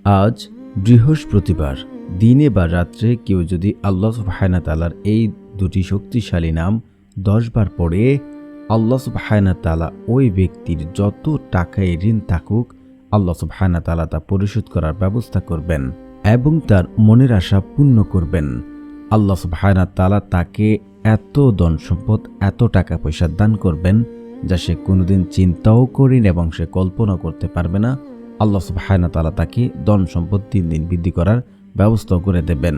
আজ বৃহস্পতিবার, দিনে বা রাত্রে কেউ যদি আল্লাহ সুবহানাহু ওয়া তাআলার এই দুটি শক্তিশালী নাম 10 বার পড়ে, আল্লাহ সুবহানাহু ওয়া তাআলা ওই ব্যক্তির যত টাকায় ঋণ থাকুক আল্লাহ সুবহানাহু ওয়া তাআলা তা পরিশোধ করার ব্যবস্থা করবেন এবং তার মনের আশা পূর্ণ করবেন। আল্লাহ সুবহানাহু ওয়া তাআলা তাকে এত ধন সম্পদ, এত টাকা পয়সা দান করবেন যা সে কোনোদিন চিন্তাও করেন এবং সে কল্পনা করতে পারবে না। আল্লাহ সুবহানাহু ওয়া তাআলা তাকে ধন সম্পদ দিন দিন বৃদ্ধি করার ব্যবস্থা করে দেবেন।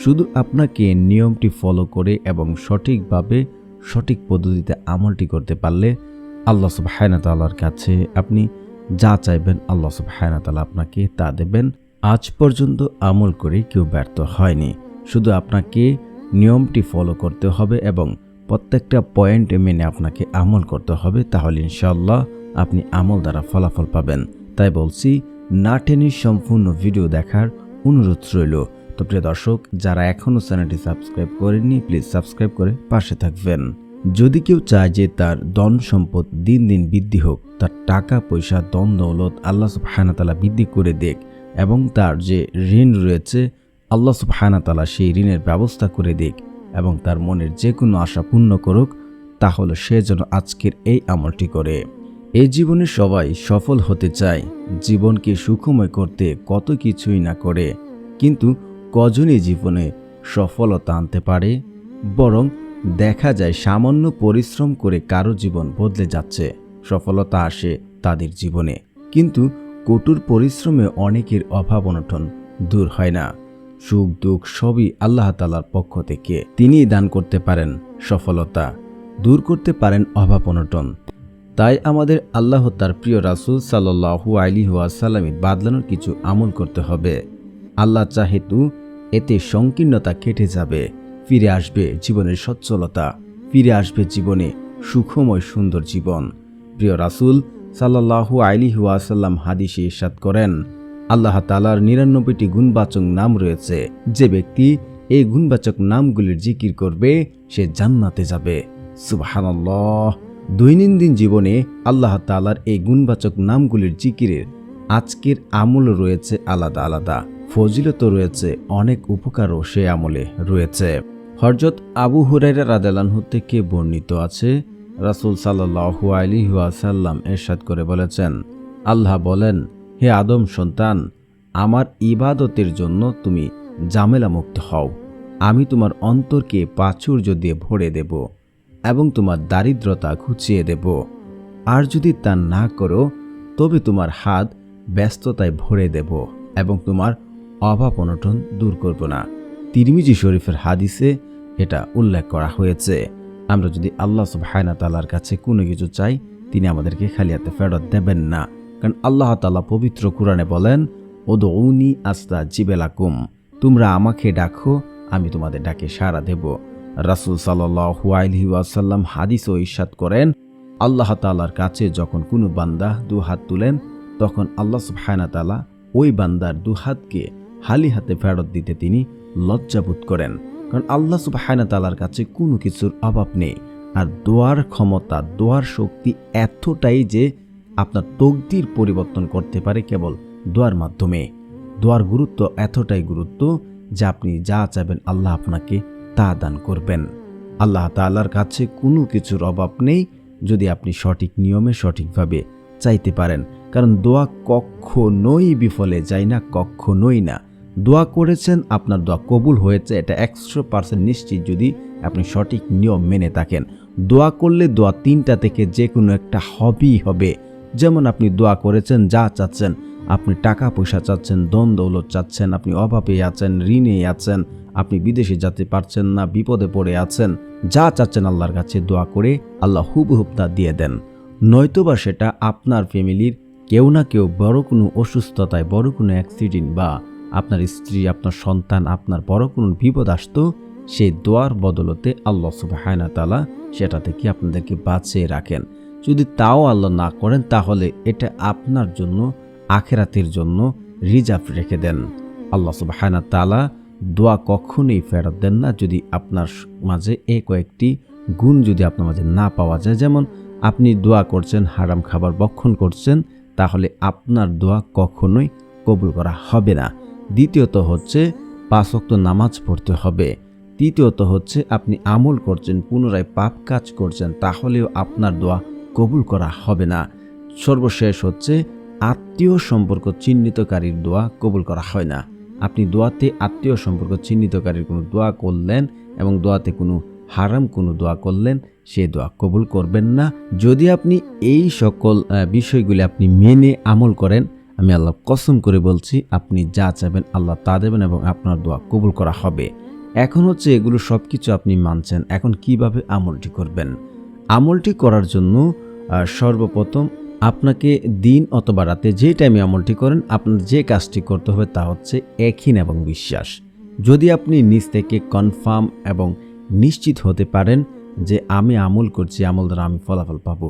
শুধু আপনাকে নিয়মটি ফলো করে এবং সঠিকভাবে সঠিক পদ্ধতিতে আমলটি করতে পারলে আল্লাহ সুবহানাহু ওয়া তাআলার কাছে আপনি যা চাইবেন আল্লাহ সুবহানাহু ওয়া তাআলা আপনাকে তা দেবেন। আজ পর্যন্ত আমল করে কেউ ব্যর্থ হয়নি। শুধু আপনাকে নিয়মটি ফলো করতে হবে এবং প্রত্যেকটা পয়েন্ট মেনে আপনাকে আমল করতে হবে, তাহলে ইনশাআল্লাহ আপনি আমল দ্বারা ফলাফল পাবেন। তাই বলছি, না টেনে সম্পূর্ণ ভিডিও দেখার অনুরোধ রইল। তো প্রিয় দর্শক, যারা এখনও চ্যানেলটি সাবস্ক্রাইব করেননি প্লিজ সাবস্ক্রাইব করে পাশে থাকবেন। যদি কেউ চায় যে তার ধন সম্পদ দিন দিন বৃদ্ধি হোক, তার টাকা পয়সা ধন দৌলত আল্লাহ সুবহানাহু ওয়া তাআলা বৃদ্ধি করে দেখ এবং তার যে ঋণ রয়েছে আল্লাহ সুবহানাহু ওয়া তাআলা সেই ঋণের ব্যবস্থা করে দেখ এবং তার মনের যে কোনো আশা পূর্ণ করুক, তাহলে সে যেন আজকের এই আমলটি করে। এই জীবনে সবাই সফল হতে চায়, জীবনকে সুখময় করতে কত কিছুই না করে, কিন্তু কজনই জীবনে সফলতা আনতে পারে? বরং দেখা যায় সামান্য পরিশ্রম করে কারো জীবন বদলে যাচ্ছে, সফলতা আসে তাদের জীবনে, কিন্তু কঠোর পরিশ্রমে অনেকের অভাব অনটন দূর হয় না। সুখ দুঃখ সবই আল্লাহ তাআলার পক্ষ থেকে, তিনিই দান করতে পারেন সফলতা, দূর করতে পারেন অভাব অনটন। তাই আমাদের আল্লাহ তার প্রিয় রাসূল সাল্লাল্লাহু আলাইহি ওয়াসাল্লামের বাদলানোর কিছু আমল করতে হবে। আল্লাহ চাহেতু এতে সংকীর্ণতা কেটে যাবে, ফিরে আসবে জীবনের সচ্ছলতা, ফিরে আসবে জীবনে সুখময় সুন্দর জীবন। প্রিয় রাসূল সাল্লাল্লাহু আলাইহি ওয়াসাল্লাম হাদিসে ইরশাদ করেন, আল্লাহ তাআলার ৯৯টি গুণবাচক নাম রয়েছে, যে ব্যক্তি এই গুণবাচক নামগুলির জিকির করবে সে জান্নাতে যাবে। সুবহানাল্লাহ। দৈনন্দিন জীবনে আল্লাহ তাআলার এই গুণবাচক নামগুলির জিকিরের আজকের আমল রয়েছে আলাদা আলাদা, ফজিলত রয়েছে, অনেক উপকারও সে আমলে রয়েছে। হযরত আবু হুরায়রা রাদিয়াল্লাহু আনহু থেকে বর্ণিত আছে, রাসূল সাল্লাল্লাহু আলাইহি ওয়াসাল্লাম ইরশাদ করে বলেছেন, আল্লাহ বলেন, হে আদম সন্তান, আমার ইবাদতের জন্য তুমি ঝামেলা মুক্ত হও, আমি তোমার অন্তরকে প্রাচুর্য দিয়ে ভরে দেব এবং তোমার দারিদ্রতা ঘুচিয়ে দেব। আর যদি তা না করো তবে তোমার হাত ব্যস্ততায় ভরে দেব এবং তোমার অভাব অনটন দূর করব না। তিরমিজি শরীফের হাদিসে এটা উল্লেখ করা হয়েছে। আমরা যদি আল্লাহ সুবহানাহু ওয়া তাআলার কাছে কোনো কিছু চাই, তিনি আমাদেরকে খালি হাতে ফেরত দেবেন না। কারণ আল্লাহ তাআলা পবিত্র কুরআনে বলেন, উদউনি আস্তাজিব লাকুম, তোমরা আমাকে ডাকো, আমি তোমাদের ডাকে সাড়া দেব। রাসূল সাল্লাল্লাহু আলাইহি ওয়াসাল্লাম হাদিসে ইরশাদ করেন, আল্লাহ তাআলার কাছে যখন কোনো বান্দা দুহাত তুলেন, তখন আল্লাহ সুবহানাহু ওয়া তাআলা ওই বান্দার দুহাতকে খালি হাতে ফেরত দিতে তিনি লজ্জাবোধ করেন। কারণ আল্লাহ সুবহানাহু ওয়া তাআলার কাছে কোনো কিছুর অভাব নেই। আর দোয়ার ক্ষমতা, দোয়ার শক্তি এতটাই যে আপনার তকদির পরিবর্তন করতে পারে কেবল দোয়ার মাধ্যমে। দোয়ার গুরুত্ব এতটাই গুরুত্ব যে আপনি যা চাইবেন আল্লাহ আপনাকে তা দান করবেন। আল্লাহ তাআলার কাছে কোনো কিছুর অভাব নেই যদি আপনি সঠিক নিয়মে সঠিকভাবে চাইতে পারেন। কারণ দোয়া কখনোই বিফলে যায় না, কখনোই না। দোয়া করেছেন, আপনার দোয়া কবুল হয়েছে, এটা 100% নিশ্চিত যদি আপনি সঠিক নিয়ম মেনে থাকেন। দোয়া করলে দোয়া তিনটা থেকে যে কোনো একটা হবেই হবে। যেমন আপনি দোয়া করেছেন, যা চাচ্ছেন, আপনি টাকা পয়সা চাচ্ছেন, ধন দৌলত চাচ্ছেন, আপনি অভাবে আছেন, ঋণে আছেন, আপনি বিদেশে যেতে পারছেন না, বিপদে পড়ে আছেন, যা চাচ্ছেন আল্লাহর কাছে দোয়া করে আল্লাহ হুবহুব তা দিয়ে দেন। নয়তোবা সেটা আপনার ফ্যামিলির কেউ না কেউ বড় কোনো অসুস্থতায়, বড় কোনো অ্যাক্সিডেন্ট বা আপনার স্ত্রী, আপনার সন্তান, আপনার বড় কোনো বিপদ আসতো, সেই দোয়ার বদলতে আল্লাহ সুবহানাহু ওয়া তাআলা সেটা থেকে আপনাদেরকে বাঁচিয়ে রাখেন। যদি তাও আল্লাহ না করেন তাহলে এটা আপনার জন্য আখিরাতের জন্য রিজার্ভ রেখে দেন। আল্লাহ সুবহানাহু ওয়া তাআলা দোয়া কখনোই ফেরত দেন না যদি আপনার মাঝে এই কয়েকটি গুণ যদি আপনার মাঝে না পাওয়া যায়। যেমন আপনি দোয়া করছেন, হারাম খাবার ভক্ষণ করছেন, তাহলে আপনার দোয়া কখনোই কবুল করা হবে না। দ্বিতীয়ত হচ্ছে 5 ওয়াক্ত নামাজ পড়তে হবে। তৃতীয়ত হচ্ছে আপনি আমল করছেন, পুনরায় পাপ কাজ করছেন, তাহলেও আপনার দোয়া কবুল করা হবে না। সর্বশেষ হচ্ছে আত্মীয় সম্পর্ক চিহ্নিতকারীর দোয়া কবুল করা হয় না। আপনি দোয়াতে আত্মীয় সম্পর্ক চিহ্নিতকারীর কোনো দোয়া করলেন এবং দোয়াতে কোনো হারাম কোনো দোয়া করলেন, সে দোয়া কবুল করবেন না। যদি আপনি এই সকল বিষয়গুলি আপনি মেনে আমল করেন, আমি আল্লাহ কসম করে বলছি, আপনি যা চাইবেন আল্লাহ তা দেবেন এবং আপনার দোয়া কবুল করা হবে। এখন হচ্ছে এগুলো সব কিছু আপনি মানছেন, এখন কিভাবে আমলটি করবেন? আমলটি করার জন্য সর্বপ্রথম আপনাকে দিন অথবা রাতে যে টাইমে আমলটি করেন, আপনার যে কাজটি করতে হবে তা হচ্ছে একই এবং বিশ্বাস। যদি আপনি নিজ থেকে কনফার্ম এবং নিশ্চিত হতে পারেন যে আমি আমল করছি, আমল দ্বারা আমি ফলাফল পাবো,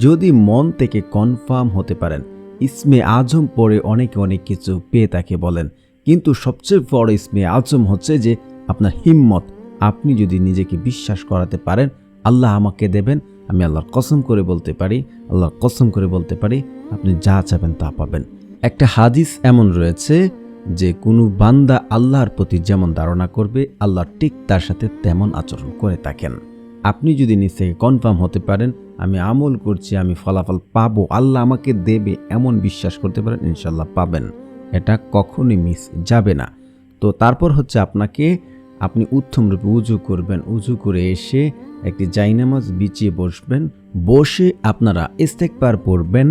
যদি মন থেকে কনফার্ম হতে পারেন, ইসমে আজম পড়ে অনেকে অনেক কিছু পেয়ে তাকে বলেন, কিন্তু সবচেয়ে বড় ইসমে আজম হচ্ছে যে আপনার হিম্মত। আপনি যদি নিজেকে বিশ্বাস করাতে পারেন আল্লাহ আমাকে দেবেন, আমি আল্লাহর কসম করে বলতে পারি আপনি যা চাবেন তা পাবেন। একটা হাদিস এমন রয়েছে যে কোনো বান্দা আল্লাহর প্রতি যেমন ধারণা করবে, আল্লাহ ঠিক তার সাথে তেমন আচরণ করে থাকেন। আপনি যদি নিজ থেকে কনফার্ম হতে পারেন আমি আমল করছি, আমি ফলাফল পাবো, আল্লাহ আমাকে দেবে, এমন বিশ্বাস করতে পারেন, ইনশাল্লাহ পাবেন। এটা কখনোই মিস যাবে না। তো তারপর হচ্ছে আপনি উত্তম রূপে উজু করবেন। উজু করে এসে একটি জায়নামাজ বিছিয়ে বসবেন। বসে আপনারা ইস্তেগফার পড়বেন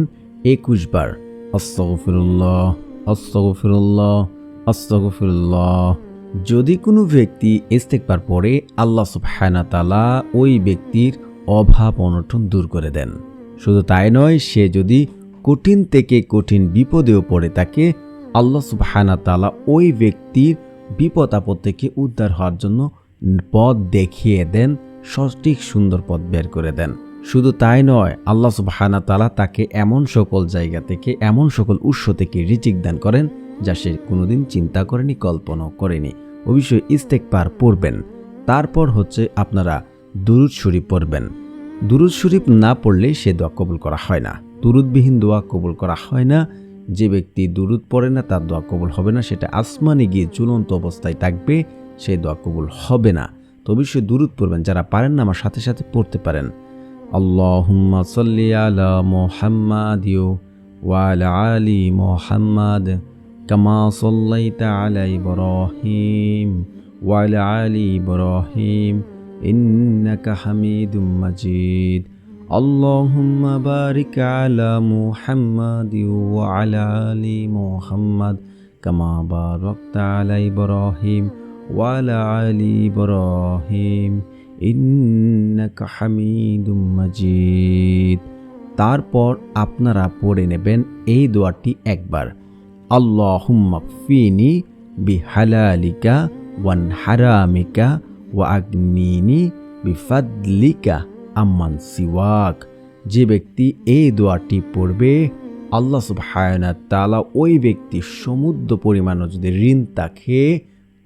21 বার। আস্তাগফিরুল্লাহ, আস্তাগফিরুল্লাহ, আস্তাগফিরুল্লাহ। যদি কোনো ব্যক্তি ইস্তেগফার পড়ে, আল্লাহ সুবহানাহু ওয়া তাআলা ওই ব্যক্তির অভাব অনটন দূর করে দেন। শুধু তাই নয়, সে যদি কঠিন থেকে কঠিন বিপদেও পড়ে থাকে, আল্লাহ সুবহানাহু ওয়া তাআলা ওই ব্যক্তির বিপদ আপদ থেকে উদ্ধার হওয়ার জন্য পথ দেখিয়ে দেন, সঠিক সুন্দর পথ বের করে দেন। শুধু তাই নয়, আল্লাহ সুবহানাহু ওয়া তাআলা তাকে এমন সকল জায়গা থেকে, এমন সকল উৎস থেকে রিজিক দান করেন যা সে কোনোদিন চিন্তা করেনি, কল্পনাও করেনি। অবশ্যই ইস্তেগফার পড়বেন। তারপর হচ্ছে আপনারা দুরূদ শরীফ পড়বেন। দুরূদ শরীফ না পড়লে সে দোয়া কবুল করা হয় না। দুরূদবিহীন দোয়া কবুল করা হয় না। যে ব্যক্তি দুরূদ পড়ে না তার দোয়া কবুল হবে না, সেটা আসমানে গিয়ে ঝুলন্ত অবস্থায় থাকবে, সেই দোয়া কবুল হবে না। তো অবশ্যই দুরূদ পড়বেন। যারা পারেন না আমার সাথে সাথে পড়তে পারেন। আল্লাহুম্মা সাল্লি আলা মুহাম্মাদ ওয়া আলা আলি মুহাম্মাদ কামা সাল্লাইতা আলা ইব্রাহিম ওয়া আলা আলি ইব্রাহিম ইন্নাকা হামিদুম মাজিদ। আল্লাহুম্মা বারিক আলা মুহাম্মাদ ওয়া আলা আলি মুহাম্মাদ কামা বারাকতা আলা ইব্রাহিম ওয়া আলা আলি ইব্রাহিম ইন্নাকা হামিদুম মাজিদ। তারপর আপনারা পড়ে নেবেন এই দোয়াটি একবার। আল্লাহুম্মা ফিনি বিহালালিকা ওয়ান হারামিকা ওয়া আগনিনি বিফাদলিকা আম্মান সিওয়াক। যে ব্যক্তি এই দোয়াটি পড়বে, আল্লাহ সুবহানাহু ওয়া তাআলা ওই ব্যক্তির সমুদ্র পরিমাণও যদি ঋণ থাকে,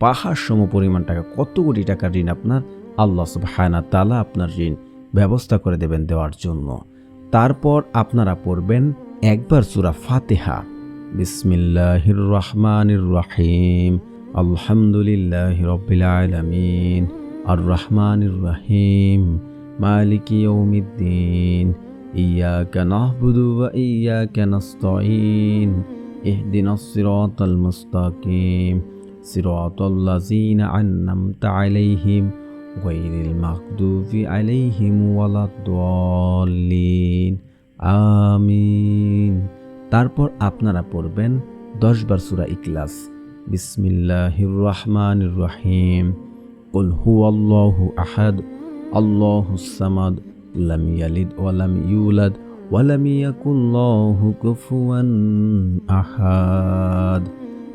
পাহাড় সম পরিমাণ টাকা, কত কোটি টাকার ঋণ আপনার, আল্লাহ সুবহানাহু ওয়া তাআলা আপনার ঋণ ব্যবস্থা করে দেবেন দেওয়ার জন্য। তারপর আপনারা পড়বেন একবার সূরা ফাতিহা। বিসমিল্লাহির রহমানির রহিম, আলহামদুলিল্লাহি রাব্বিল আলামিন, আর রহমানির রহিম, মালিকি ইয়াউমিদ্দিন, ইয়াকা না'বুদু ওয়া ইয়াকা নাস্তাঈন, ইহদিনাস সিরাতাল মুস্তাকিম, সিরাতাল লাযিনা আন'আমতা আলাইহিম গায়রিল মাগদুবি আলাইহিম ওয়ালাদ-দাল্লিন, আমিন। তারপর আপনারা পড়বেন 10 বার সূরা ইখলাস। বিসমিল্লাহির রহমানির রহিম, কুল হুয়াল্লাহু আহাদ, আল্লাহুস সামাদ, লাম ইয়ালিদ ওয়া লাম ইউলাদ ওয়া লাম ইয়াকুল লাহু কুফুয়ান আহাদ।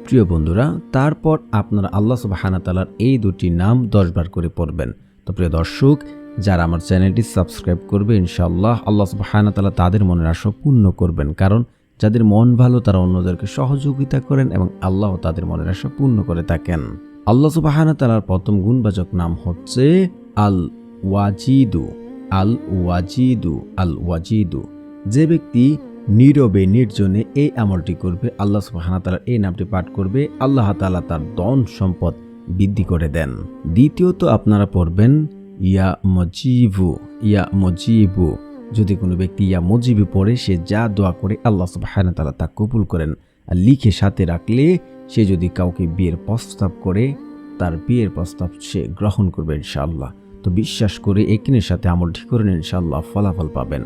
প্রিয় বন্ধুরা, তারপর আপনারা আল্লাহ সুবহানাহু ওয়া তাআলার এই দুটি নাম 10 বার করে পড়বেন। তো প্রিয় দর্শক, যারা আমার চ্যানেলটি সাবস্ক্রাইব করবে, ইনশাআল্লাহ আল্লাহ সুবহানাহু ওয়া তাআলা তাদের মনের আশা পূর্ণ করবেন। কারণ যাদের মন ভালো তারা অন্যদেরকে সহযোগিতা করেন এবং আল্লাহ তাদের মনের আশা পূর্ণ করে থাকেন। আল্লাহ সুবহানাহু ওয়া তাআলার প্রথম গুণবাচক নাম হচ্ছে আল ওয়াজিদু। আল ওয়াজিদু, আল ওয়াজিদু। যে ব্যক্তি নীরবে নির্জনে এই আমলটি করবে, আল্লাহ সুবহানাহু ওয়া তাআলার এই নামটি পাঠ করবে, আল্লাহ তাআলা তার ধন সম্পদ বৃদ্ধি করে দেন। দ্বিতীয়ত আপনারা পড়বেন ইয়া মুজিবু, ইয়া মুজিবু। যদি কোনো ব্যক্তি ইয়া মুজিবু পড়ে, সে যা দোয়া করে আল্লাহ সুবহানাহু ওয়া তাআলা তা কবুল করেন। আর লিখে সাথে রাখলে সে যদি কাউকে বিয়ের প্রস্তাব করে, তার বিয়ের প্রস্তাব সে গ্রহণ করবে ইনশাআল্লাহ। তো বিশ্বাস করে একিনের সাথে আমলটি করেন, ইনশাআল্লাহ ফলাফল পাবেন।